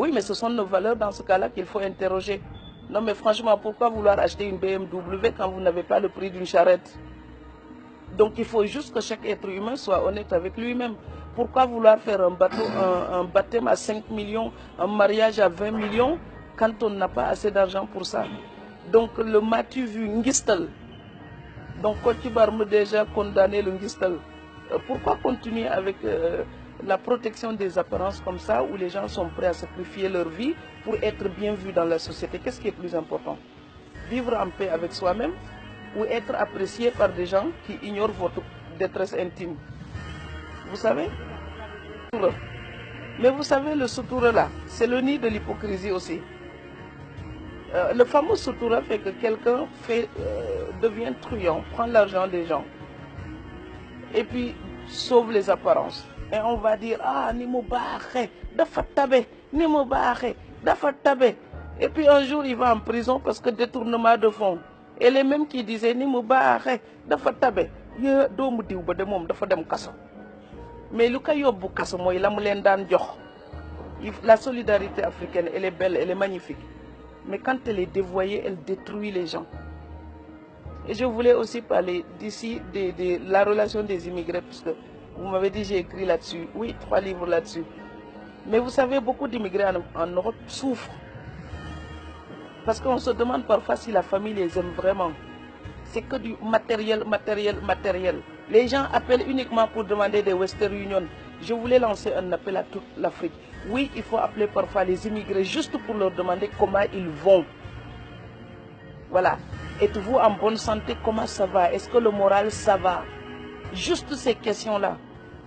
Oui, mais ce sont nos valeurs dans ce cas-là qu'il faut interroger. Non, mais franchement, pourquoi vouloir acheter une BMW quand vous n'avez pas le prix d'une charrette? Donc il faut juste que chaque être humain soit honnête avec lui-même. Pourquoi vouloir faire un baptême à 5 millions, un mariage à 20 millions, quand on n'a pas assez d'argent pour ça? Donc le m'as-tu vu ngistal? Donc Kotibarme déjà condamné le ngistal. Pourquoi continuer avec la protection des apparences comme ça, où les gens sont prêts à sacrifier leur vie pour être bien vus dans la société? Qu'est-ce qui est plus important? Vivre en paix avec soi-même ou être apprécié par des gens qui ignorent votre détresse intime? Vous savez? Mais vous savez, le sutura là, c'est le nid de l'hypocrisie aussi. Le fameux sutura fait que quelqu'un devient truand, prend l'argent des gens et puis sauve les apparences. Et on va dire, ah, ni mo baaxe, dafa tabe, ni mo baaxe, dafa tabe. Et puis un jour, il va en prison parce que détournement de fonds. Et les mêmes qui disaient, ni mo baaxe, dafa tabe, ye doomu diw ba de mom dafa dem kaso. Mais lu ko yóbbu kaso mooy la mu leen daan jox. La solidarité africaine, elle est belle, elle est magnifique. Mais quand elle est dévoyée, elle détruit les gens. Et je voulais aussi parler d'ici de la relation des immigrés, puisque vous m'avez dit j'ai écrit là-dessus. Oui, 3 livres là-dessus. Mais vous savez, beaucoup d'immigrés en Europe souffrent. Parce qu'on se demande parfois si la famille les aime vraiment. C'est que du matériel, matériel, matériel. Les gens appellent uniquement pour demander des Western Union. Je voulais lancer un appel à toute l'Afrique. Oui, il faut appeler parfois les immigrés juste pour leur demander comment ils vont. Voilà. Êtes-vous en bonne santé? Comment ça va? Est-ce que le moral, ça va? Juste ces questions-là.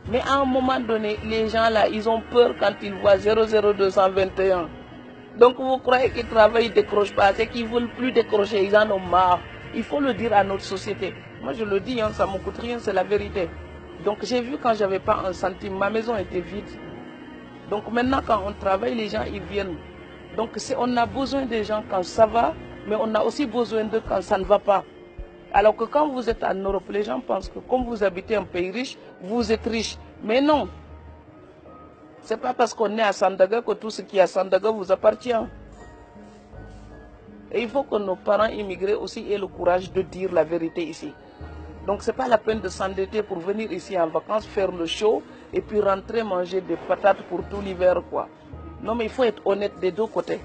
Mais à un moment donné, les gens là, ils ont peur quand ils voient 00221. Donc vous croyez qu'ils travaillent, ils ne décrochent pas. C'est qu'ils ne veulent plus décrocher, ils en ont marre. Il faut le dire à notre société. Moi je le dis, hein, ça ne me coûte rien, c'est la vérité. Donc j'ai vu quand j'avais pas un centime, ma maison était vide. Donc maintenant quand on travaille, les gens ils viennent. Donc on a besoin des gens quand ça va, mais on a aussi besoin d'eux quand ça ne va pas. Alors que quand vous êtes en Europe, les gens pensent que comme vous habitez un pays riche, vous êtes riche. Mais non. Ce n'est pas parce qu'on est à Sandaga que tout ce qui est à Sandaga vous appartient. Et il faut que nos parents immigrés aussi aient le courage de dire la vérité ici. Donc ce n'est pas la peine de s'endetter pour venir ici en vacances, faire le show et puis rentrer manger des patates pour tout l'hiver, quoi. Non, mais il faut être honnête des deux côtés.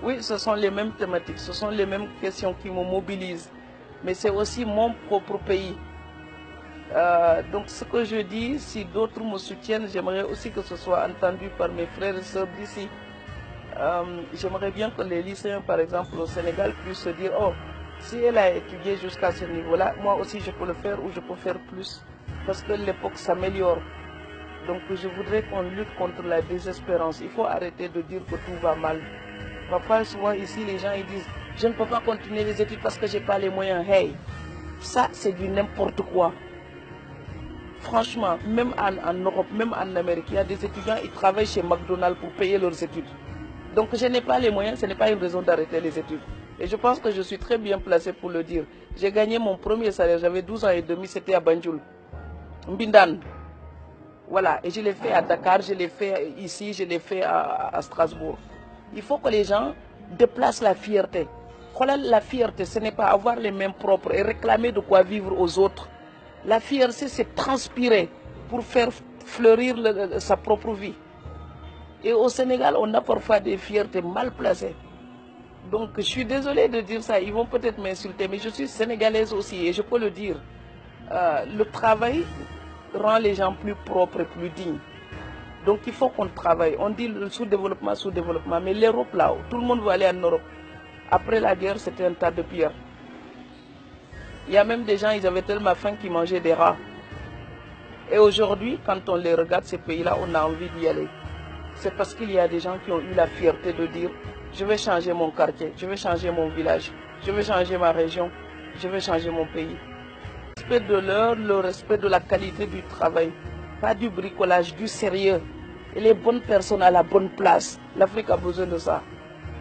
Oui, ce sont les mêmes thématiques, ce sont les mêmes questions qui me mobilisent. Mais c'est aussi mon propre pays. Donc ce que je dis, si d'autres me soutiennent, j'aimerais aussi que ce soit entendu par mes frères et sœurs d'ici. J'aimerais bien que les lycéens, par exemple, au Sénégal, puissent se dire, oh, si elle a étudié jusqu'à ce niveau-là, moi aussi je peux le faire ou je peux faire plus. Parce que l'époque s'améliore. Donc je voudrais qu'on lutte contre la désespérance. Il faut arrêter de dire que tout va mal. Parfois, souvent ici, les gens ils disent, je ne peux pas continuer les études parce que je n'ai pas les moyens. Hey, ça c'est du n'importe quoi. Franchement, même en Europe, même en Amérique, il y a des étudiants qui travaillent chez McDonald's pour payer leurs études. Donc je n'ai pas les moyens, ce n'est pas une raison d'arrêter les études. Et je pense que je suis très bien placé pour le dire. J'ai gagné mon premier salaire, j'avais 12 ans et demi, c'était à Banjul, Mbindan. Voilà, et je l'ai fait à Dakar, je l'ai fait ici, je l'ai fait à Strasbourg. Il faut que les gens déplacent la fierté. La fierté, ce n'est pas avoir les mains propres et réclamer de quoi vivre aux autres. La fierté, c'est transpirer pour faire fleurir sa propre vie. Et au Sénégal, on a parfois des fiertés mal placées. Donc, je suis désolée de dire ça. Ils vont peut-être m'insulter, mais je suis sénégalaise aussi et je peux le dire. Le travail rend les gens plus propres et plus dignes. Donc, il faut qu'on travaille. On dit le sous-développement, mais l'Europe, là, tout le monde veut aller en Europe. Après la guerre, c'était un tas de pierres. Il y a même des gens, ils avaient tellement faim qu'ils mangeaient des rats. Et aujourd'hui, quand on les regarde, ces pays-là, on a envie d'y aller. C'est parce qu'il y a des gens qui ont eu la fierté de dire, je vais changer mon quartier, je vais changer mon village, je vais changer ma région, je vais changer mon pays. Le respect de l'heure, le respect de la qualité du travail, pas du bricolage, du sérieux. Et les bonnes personnes à la bonne place. L'Afrique a besoin de ça.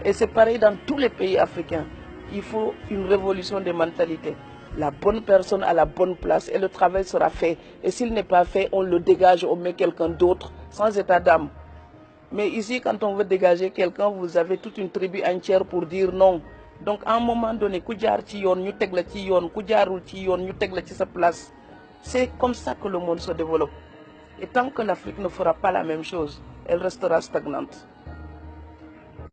Et c'est pareil dans tous les pays africains. Il faut une révolution des mentalités. La bonne personne à la bonne place et le travail sera fait. Et s'il n'est pas fait, on le dégage, on met quelqu'un d'autre sans état d'âme. Mais ici, quand on veut dégager quelqu'un, vous avez toute une tribu entière pour dire non. Donc, à un moment donné, sa place. C'est comme ça que le monde se développe. Et tant que l'Afrique ne fera pas la même chose, elle restera stagnante.